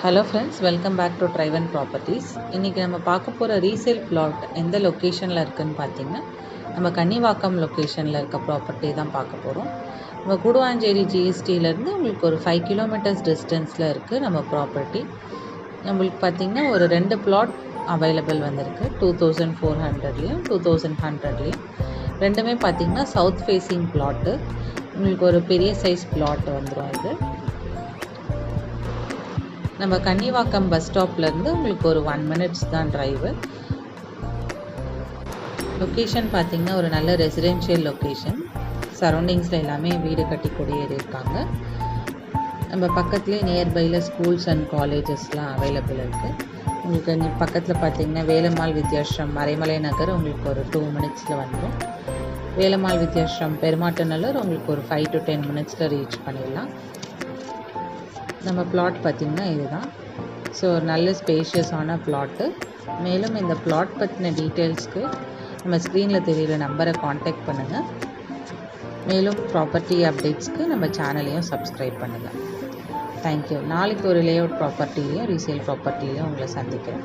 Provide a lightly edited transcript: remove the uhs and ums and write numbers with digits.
Hello friends, welcome back to Driven Properties. இன்றைக்கி நம்ம பார்க்க போகிற ரீசேல் பிளாட் எந்த லொக்கேஷனில் இருக்குதுன்னு பார்த்தீங்கன்னா, நம்ம கன்னிவாக்கம் லொக்கேஷனில் இருக்க ப்ராப்பர்ட்டி தான் பார்க்க போகிறோம். நம்ம கூடுவாஞ்சேரி ஜிஎஸ்டியிலேருந்து உங்களுக்கு ஒரு 5 கிலோமீட்டர்ஸ் டிஸ்டன்ஸில் இருக்குது நம்ம ப்ராப்பர்ட்டி. நம்மளுக்கு பார்த்திங்கன்னா ஒரு 2 பிளாட் அவைலபிள் வந்திருக்கு. 2400லேயும் 2100லேயும் ரெண்டுமே பார்த்திங்கன்னா சவுத் ஃபேஸிங் பிளாட்டு. உங்களுக்கு ஒரு பெரிய சைஸ் பிளாட் வந்துடும். இது நம்ம கன்னிவாக்கம் பஸ் ஸ்டாப்லேருந்து உங்களுக்கு ஒரு 1 minutes தான் ட்ரைவு. லொக்கேஷன் பார்த்திங்கன்னா ஒரு நல்ல ரெசிடென்ஷியல் லொக்கேஷன். சரௌண்டிங்ஸில் எல்லாமே வீடு கட்டி குடியேறியிருக்காங்க. நம்ம பக்கத்துலேயே நியர்பையில் ஸ்கூல்ஸ் அண்ட் காலேஜஸ்லாம் அவைலபிள் இருக்குது. உங்களுக்கு பக்கத்தில் பார்த்திங்கன்னா வேலம்மாள் வித்யாஸ்ரம் மறைமலை நகர் உங்களுக்கு ஒரு 2 minutesல வந்துடும். வேலம்மாள் வித்யாஸ்ரம் பெருமாட்டு நல்லூர் உங்களுக்கு ஒரு 5 to 10 minutesல ரீச் பண்ணிடலாம். நம்ம பிளாட் பார்த்திங்கன்னா இதுதான். ஸோ நல்ல ஸ்பேஷியஸான பிளாட்டு. மேலும் இந்த பிளாட் பற்றின டீட்டெயில்ஸ்க்கு நம்ம ஸ்க்ரீனில் தெரிகிற நம்பரை காண்டாக்ட் பண்ணுங்கள். மேலும் ப்ராப்பர்ட்டி அப்டேட்ஸ்க்கு நம்ம சேனலையும் சப்ஸ்கிரைப் பண்ணுங்கள். தேங்க்யூ. நாளைக்கு ஒரு லேஅவுட் ப்ராப்பர்ட்டிலையும் ரீசேல் ப்ராப்பர்ட்டிலையும் உங்களை சந்திக்கிறேன்.